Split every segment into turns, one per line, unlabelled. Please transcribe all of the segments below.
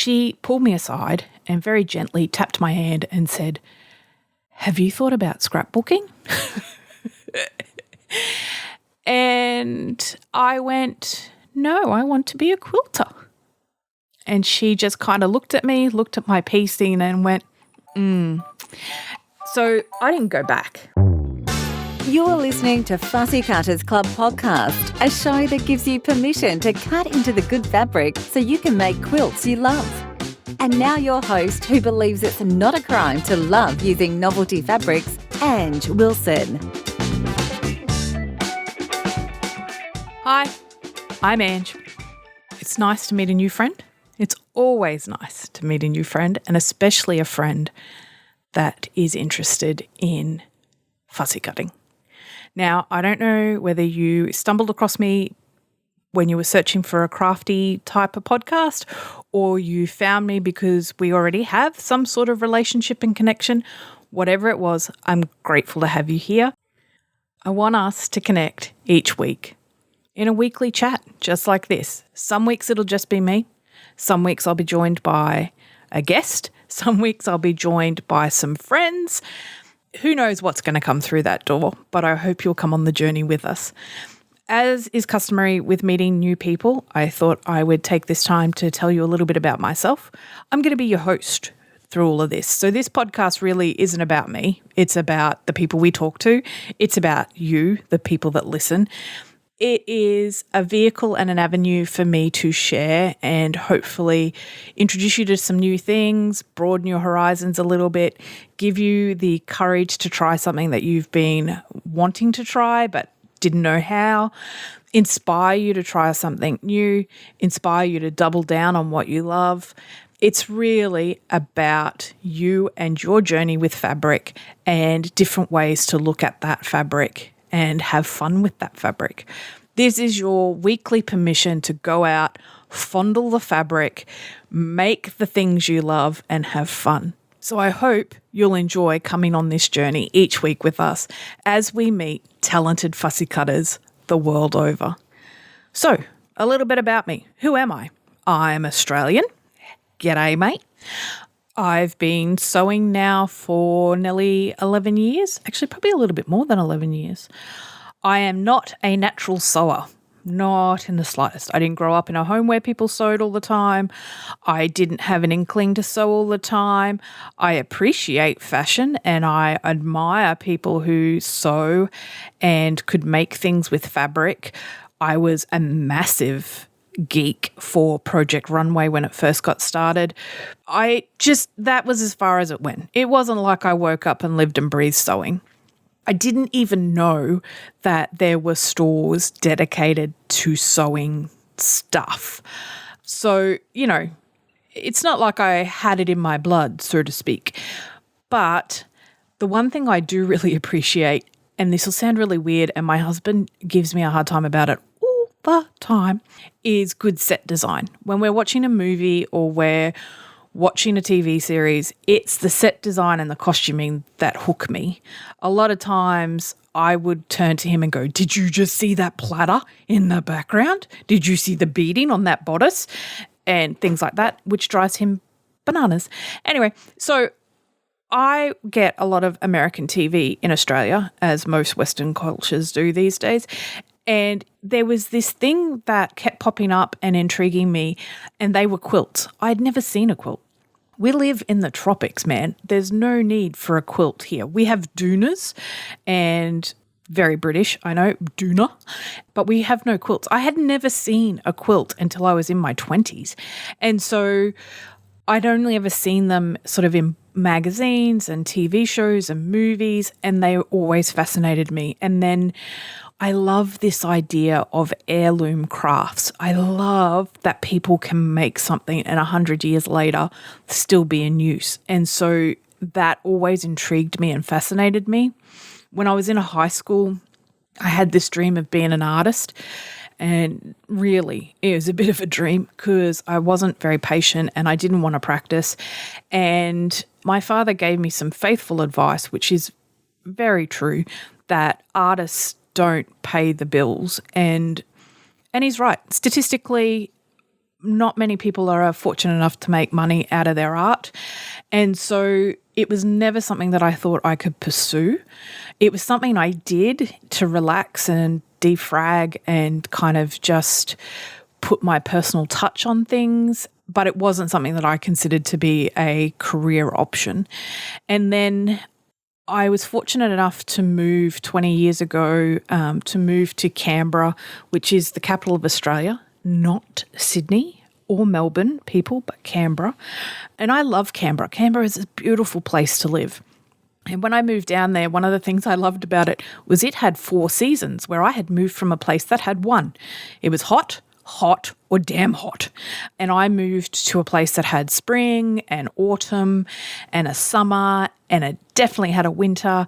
she pulled me aside and very gently tapped my hand and said, "Have you thought about scrapbooking?" And I went, "No, I want to be a quilter." And she just kind of looked at me, looked at my piecing and went, So I didn't go back.
You're listening to Fussy Cutters Club podcast, a show that gives you permission to cut into the good fabric so you can make quilts you love. And now your host, who believes it's not a crime to love using novelty fabrics, Ange Wilson.
Hi, I'm Ange. It's nice to meet a new friend. It's always nice to meet a new friend, and especially a friend that is interested in fussy cutting. Now, I don't know whether you stumbled across me when you were searching for a crafty type of podcast, or you found me because we already have some sort of relationship and connection. Whatever it was, I'm grateful to have you here. I want us to connect each week in a weekly chat, just like this. Some weeks it'll just be me. Some weeks I'll be joined by a guest. Some weeks I'll be joined by some friends. Who knows what's going to come through that door, but I hope you'll come on the journey with us. As is customary with meeting new people, I thought I would take this time to tell you a little bit about myself. I'm going to be your host through all of this. So this podcast really isn't about me. It's about the people we talk to. It's about you, the people that listen. It is a vehicle and an avenue for me to share and hopefully introduce you to some new things, broaden your horizons a little bit, give you the courage to try something that you've been wanting to try but didn't know how, inspire you to try something new, inspire you to double down on what you love. It's really about you and your journey with fabric and different ways to look at that fabric and have fun with that fabric. This is your weekly permission to go out, fondle the fabric, make the things you love, and have fun. So I hope you'll enjoy coming on this journey each week with us as we meet talented fussy cutters the world over. So, a little bit about me. Who am I? I'm Australian. G'day, mate. I've been sewing now for nearly 11 years, actually probably a little bit more than 11 years. I am not a natural sewer, not in the slightest. I didn't grow up in a home where people sewed all the time. I didn't have an inkling to sew all the time. I appreciate fashion and I admire people who sew and could make things with fabric. I was a massive geek for Project Runway when it first got started. That was as far as it went. It wasn't like I woke up and lived and breathed sewing. I didn't even know that there were stores dedicated to sewing stuff. So, it's not like I had it in my blood, so to speak. But the one thing I do really appreciate, and this will sound really weird, and my husband gives me a hard time about it the time, is good set design. When we're watching a movie or we're watching a TV series, it's the set design and the costuming that hook me. A lot of times I would turn to him and go, "Did you just see that platter in the background? Did you see the beading on that bodice?" And things like that, which drives him bananas. Anyway, so I get a lot of American TV in Australia, as most Western cultures do these days. And there was this thing that kept popping up and intriguing me, and they were quilts. I'd never seen a quilt. We live in the tropics, man. There's no need for a quilt here. We have doonas, and very British, I know, doona, but we have no quilts. I had never seen a quilt until I was in my 20s. And so I'd only ever seen them sort of in magazines and TV shows and movies, and they always fascinated me. And then I love this idea of heirloom crafts. I love that people can make something and 100 years later still be in use. And so that always intrigued me and fascinated me. When I was in high school, I had this dream of being an artist. And really, it was a bit of a dream because I wasn't very patient and I didn't want to practice. And my father gave me some faithful advice, which is very true, that artists don't pay the bills. And he's right. Statistically, not many people are fortunate enough to make money out of their art. And so it was never something that I thought I could pursue. It was something I did to relax and defrag and kind of just put my personal touch on things, but it wasn't something that I considered to be a career option. And then I was fortunate enough to move 20 years ago, to move to Canberra, which is the capital of Australia, not Sydney or Melbourne, people, but Canberra. And I love Canberra. Canberra is a beautiful place to live. And when I moved down there, one of the things I loved about it was it had 4 seasons, where I had moved from a place that had 1. It was hot, or damn hot. And I moved to a place that had spring and autumn and a summer, and it definitely had a winter.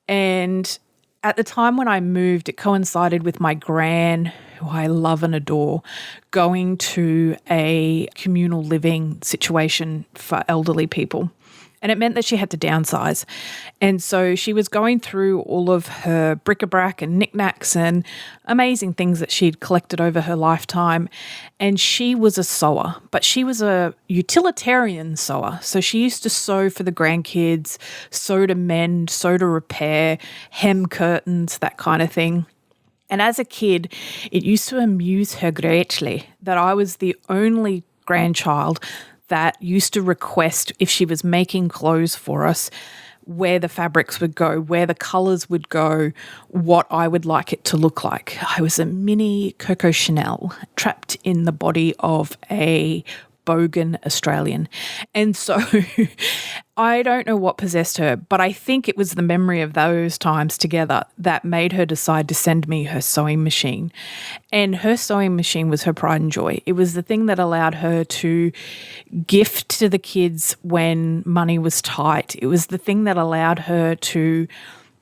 And at the time when I moved, it coincided with my gran, who I love and adore, going to a communal living situation for elderly people. And it meant that she had to downsize. And so she was going through all of her bric-a-brac and knickknacks and amazing things that she'd collected over her lifetime. And she was a sewer, but she was a utilitarian sewer. So she used to sew for the grandkids, sew to mend, sew to repair, hem curtains, that kind of thing. And as a kid, it used to amuse her greatly that I was the only grandchild that used to request, if she was making clothes for us, where the fabrics would go, where the colours would go, what I would like it to look like. I was a mini Coco Chanel trapped in the body of a bogan Australian. And so I don't know what possessed her, but I think it was the memory of those times together that made her decide to send me her sewing machine. And her sewing machine was her pride and joy. It was the thing that allowed her to gift to the kids when money was tight. It was the thing that allowed her to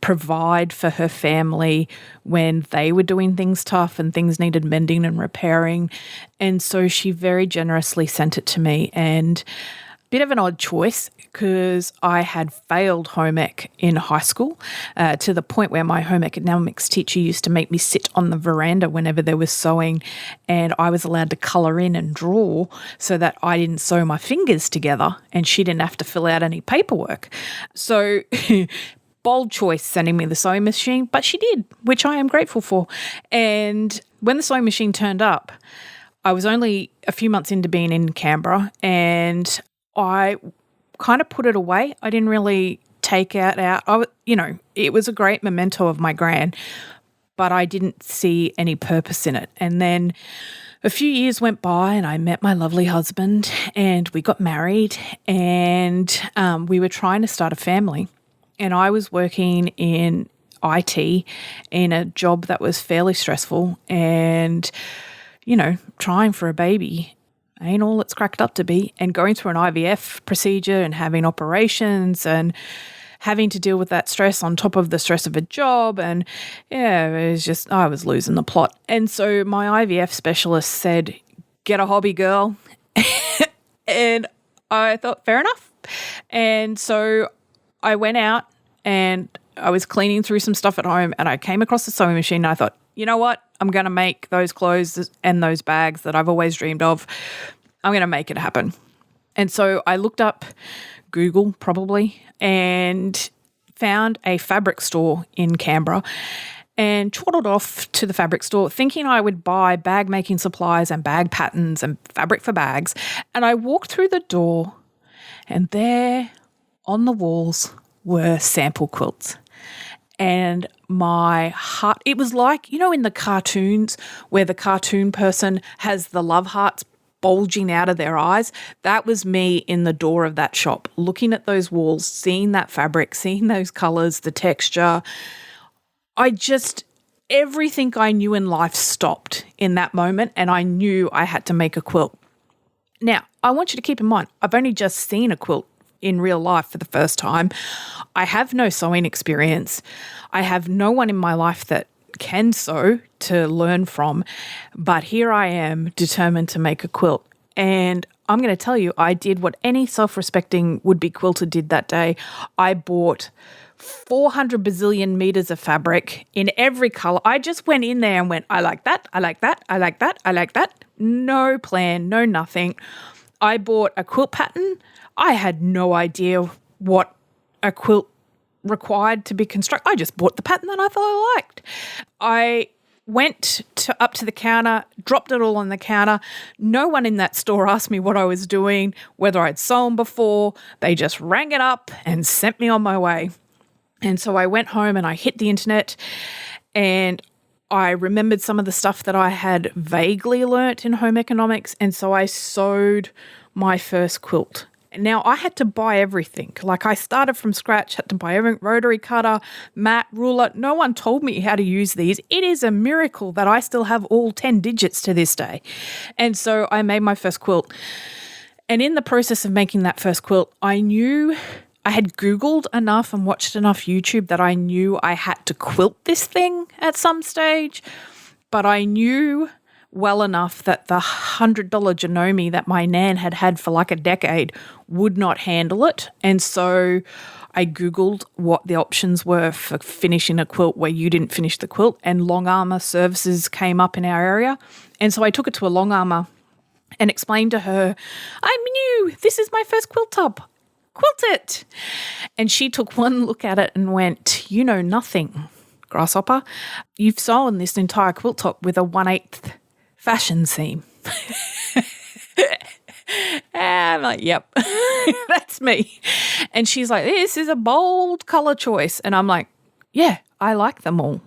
provide for her family when they were doing things tough and things needed mending and repairing. And so she very generously sent it to me, and a bit of an odd choice because I had failed home ec in high school to the point where my home economics teacher used to make me sit on the veranda whenever there was sewing, and I was allowed to colour in and draw so that I didn't sew my fingers together and she didn't have to fill out any paperwork. So bold choice sending me the sewing machine, but she did, which I am grateful for. And when the sewing machine turned up, I was only a few months into being in Canberra, and I kind of put it away. I didn't really take it out. It was a great memento of my gran, but I didn't see any purpose in it. And then a few years went by and I met my lovely husband and we got married, and we were trying to start a family. And I was working in IT in a job that was fairly stressful, and, trying for a baby ain't all it's cracked up to be, and going through an IVF procedure and having operations and having to deal with that stress on top of the stress of a job. And it was just, I was losing the plot. And so my IVF specialist said, get a hobby, girl. And I thought, fair enough. And so I went out and I was cleaning through some stuff at home and I came across the sewing machine and I thought, you know what? I'm going to make those clothes and those bags that I've always dreamed of. I'm going to make it happen. And so I looked up Google probably and found a fabric store in Canberra and chortled off to the fabric store thinking I would buy bag making supplies and bag patterns and fabric for bags. And I walked through the door and there on the walls were sample quilts. And my heart, it was like, in the cartoons where the cartoon person has the love hearts bulging out of their eyes. That was me in the door of that shop, looking at those walls, seeing that fabric, seeing those colours, the texture. Everything I knew in life stopped in that moment, and I knew I had to make a quilt. Now, I want you to keep in mind, I've only just seen a quilt in real life for the first time. I have no sewing experience. I have no one in my life that can sew to learn from, but here I am determined to make a quilt. And I'm going to tell you, I did what any self-respecting would-be quilter did that day. I bought 400 bazillion meters of fabric in every color. I just went in there and went, I like that, I like that, I like that, I like that. No plan, no nothing. I bought a quilt pattern. I had no idea what a quilt required to be constructed. I just bought the pattern that I thought I liked. I went up to the counter, dropped it all on the counter. No one in that store asked me what I was doing, whether I'd sewn before. They just rang it up and sent me on my way. And so I went home and I hit the internet and I remembered some of the stuff that I had vaguely learnt in home economics. And so I sewed my first quilt. Now, I had to buy everything. Like, I started from scratch, had to buy everything, rotary cutter, mat, ruler. No one told me how to use these. It is a miracle that I still have all 10 digits to this day. And so I made my first quilt. And in the process of making that first quilt, I knew I had Googled enough and watched enough YouTube that I knew I had to quilt this thing at some stage. But I knew well enough that the $100 Gnome that my nan had had for like a decade would not handle it. And so I Googled what the options were for finishing a quilt where you didn't finish the quilt, and long armour services came up in our area. And so I took it to a long armour and explained to her, I'm new, this is my first quilt top, quilt it. And she took one look at it and went, you know nothing, grasshopper. You've sewn this entire quilt top with a 1/8 fashion seam. And I'm like, yep, that's me. And she's like, this is a bold colour choice. And I'm like, yeah, I like them all.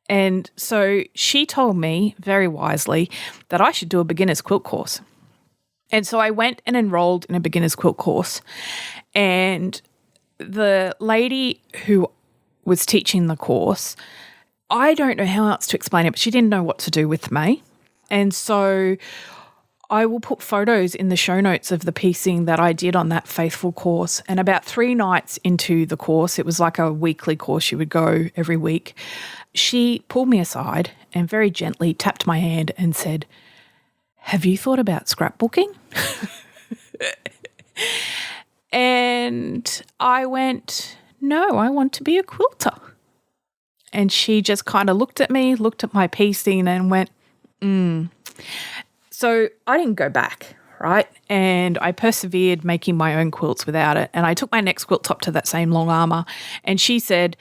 And so she told me very wisely that I should do a beginner's quilt course. And so I went and enrolled in a beginner's quilt course. And the lady who was teaching the course, I don't know how else to explain it, but she didn't know what to do with me. And so I will put photos in the show notes of the piecing that I did on that faithful course. And about 3 nights into the course, it was like a weekly course, you would go every week, she pulled me aside and very gently tapped my hand and said, have you thought about scrapbooking? And I went, no, I want to be a quilter. And she just kind of looked at me, looked at my piecing and went, So I didn't go back, right? And I persevered making my own quilts without it. And I took my next quilt top to that same long armour, and she said,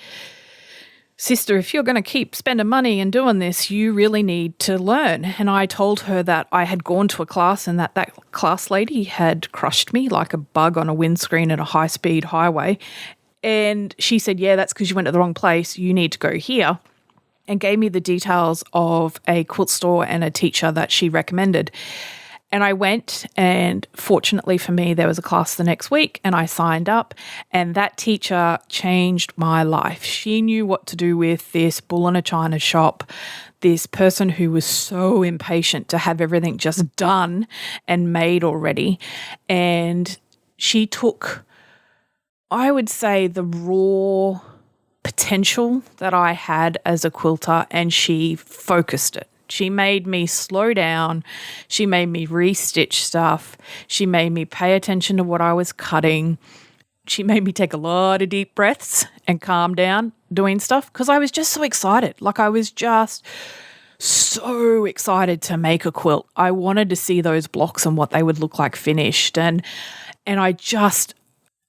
sister, if you're going to keep spending money and doing this, you really need to learn. And I told her that I had gone to a class and that class lady had crushed me like a bug on a windscreen at a high-speed highway. And she said, yeah, that's because you went to the wrong place. You need to go here. And gave me the details of a quilt store and a teacher that she recommended. And I went, and fortunately for me, there was a class the next week and I signed up, and that teacher changed my life. She knew what to do with this bull in a china shop, this person who was so impatient to have everything just done and made already. And she took, I would say, the raw potential that I had as a quilter, and she focused it. She made me slow down. She made me restitch stuff. She made me pay attention to what I was cutting. She made me take a lot of deep breaths and calm down doing stuff because I was just so excited. Like, I was just so excited to make a quilt. I wanted to see those blocks and what they would look like finished. And I just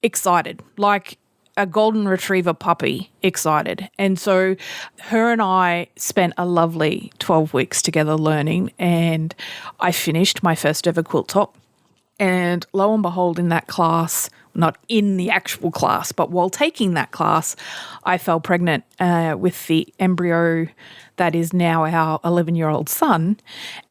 excited, like a golden retriever puppy, excited. And so her and I spent a lovely 12 weeks together learning, and I finished my first ever quilt top. And lo and behold, in that class, not in the actual class, but while taking that class, I fell pregnant with the embryo that is now our 11-year-old son.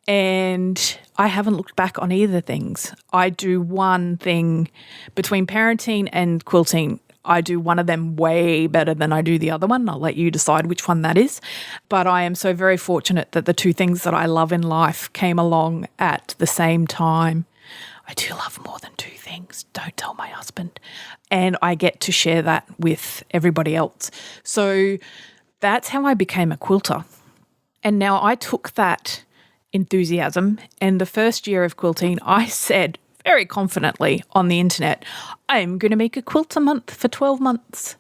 And I haven't looked back on either things. I do one thing between parenting and quilting. I do one of them way better than I do the other one. I'll let you decide which one that is. But I am so very fortunate that the two things that I love in life came along at the same time. I do love more than two things. Don't tell my husband. And I get to share that with everybody else. So that's how I became a quilter. And now I took that enthusiasm. And the first year of quilting, I said very confidently on the internet, I'm going to make a quilt a month for 12 months.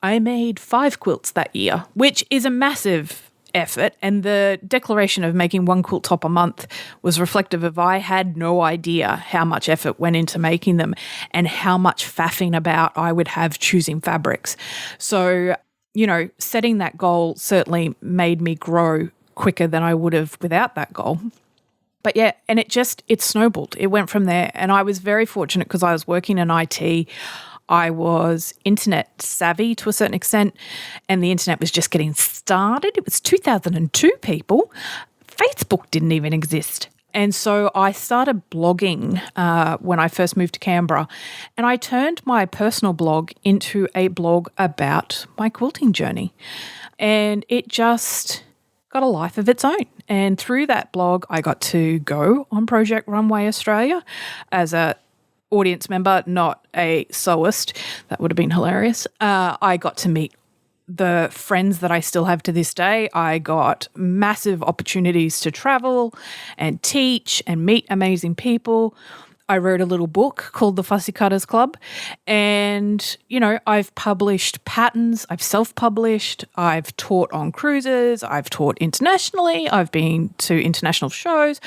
I made 5 quilts that year, which is a massive effort. And the declaration of making 1 quilt top a month was reflective of I had no idea how much effort went into making them and how much faffing about I would have choosing fabrics. So, setting that goal certainly made me grow quicker than I would have without that goal. But yeah, and it snowballed. It went from there. And I was very fortunate because I was working in IT. I was internet savvy to a certain extent, and the internet was just getting started. It was 2002, people. Facebook didn't even exist. And so I started blogging when I first moved to Canberra, and I turned my personal blog into a blog about my quilting journey. And it just got a life of its own. And through that blog, I got to go on Project Runway Australia as a audience member, not a sewist. That would have been hilarious. I got to meet the friends that I still have to this day. I got massive opportunities to travel and teach and meet amazing people. I wrote a little book called The Fussy Cutters Club. And, I've published patterns. I've self-published. I've taught on cruises. I've taught internationally. I've been to international shows.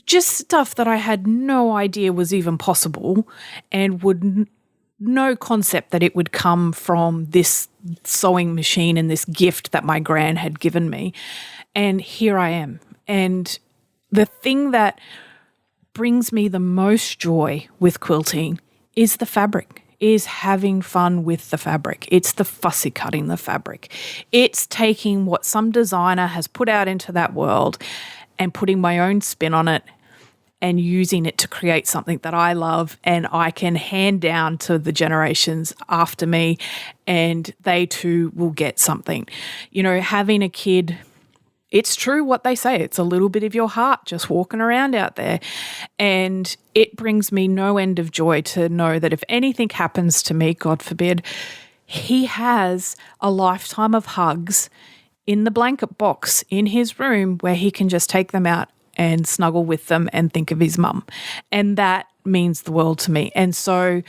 Just stuff that I had no idea was even possible and no concept that it would come from this sewing machine and this gift that my gran had given me. And here I am. And the thing that brings me the most joy with quilting is the fabric, is having fun with the fabric. It's the fussy cutting the fabric. It's taking what some designer has put out into that world and putting my own spin on it and using it to create something that I love and I can hand down to the generations after me, and they too will get something. Having a kid, it's true what they say. It's a little bit of your heart just walking around out there. And it brings me no end of joy to know that if anything happens to me, God forbid, he has a lifetime of hugs in the blanket box in his room where he can just take them out and snuggle with them and think of his mum. And that means the world to me. And so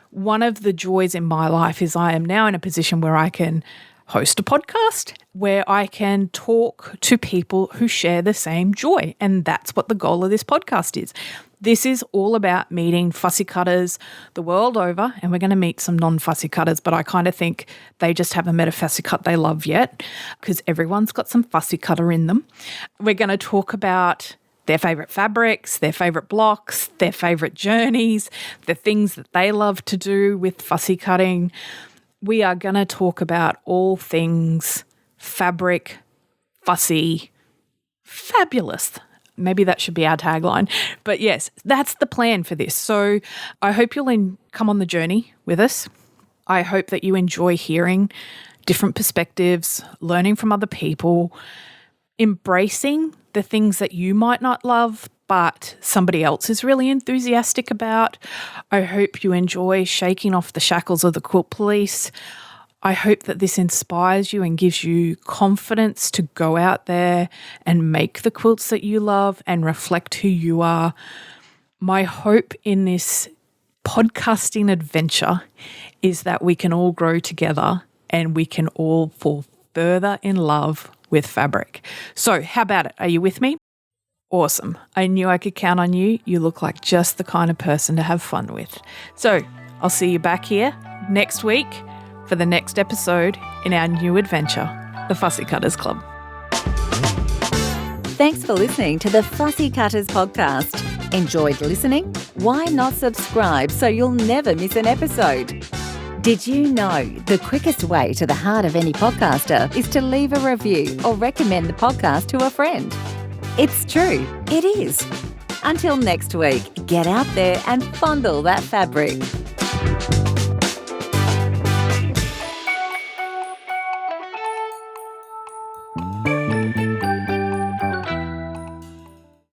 one of the joys in my life is I am now in a position where I can host a podcast where I can talk to people who share the same joy. And that's what the goal of this podcast is. This is all about meeting fussy cutters the world over, and we're going to meet some non-fussy cutters, but I kind of think they just haven't met a fussy cut they love yet because everyone's got some fussy cutter in them. We're going to talk about their favourite fabrics, their favourite blocks, their favourite journeys, the things that they love to do with fussy cutting. We are going to talk about all things fabric, fussy, fabulous. Maybe that should be our tagline. But yes, that's the plan for this. So I hope you'll come on the journey with us. I hope that you enjoy hearing different perspectives, learning from other people, embracing the things that you might not love, but somebody else is really enthusiastic about. I hope you enjoy shaking off the shackles of the quilt police. I hope that this inspires you and gives you confidence to go out there and make the quilts that you love and reflect who you are. My hope in this podcasting adventure is that we can all grow together and we can all fall further in love with fabric. So how about it? Are you with me? Awesome. I knew I could count on you. You look like just the kind of person to have fun with. So I'll see you back here next week for the next episode in our new adventure, the Fussy Cutters Club.
Thanks for listening to the Fussy Cutters podcast. Enjoyed listening? Why not subscribe so you'll never miss an episode? Did you know the quickest way to the heart of any podcaster is to leave a review or recommend the podcast to a friend? It's true, it is. Until next week, get out there and fondle that fabric.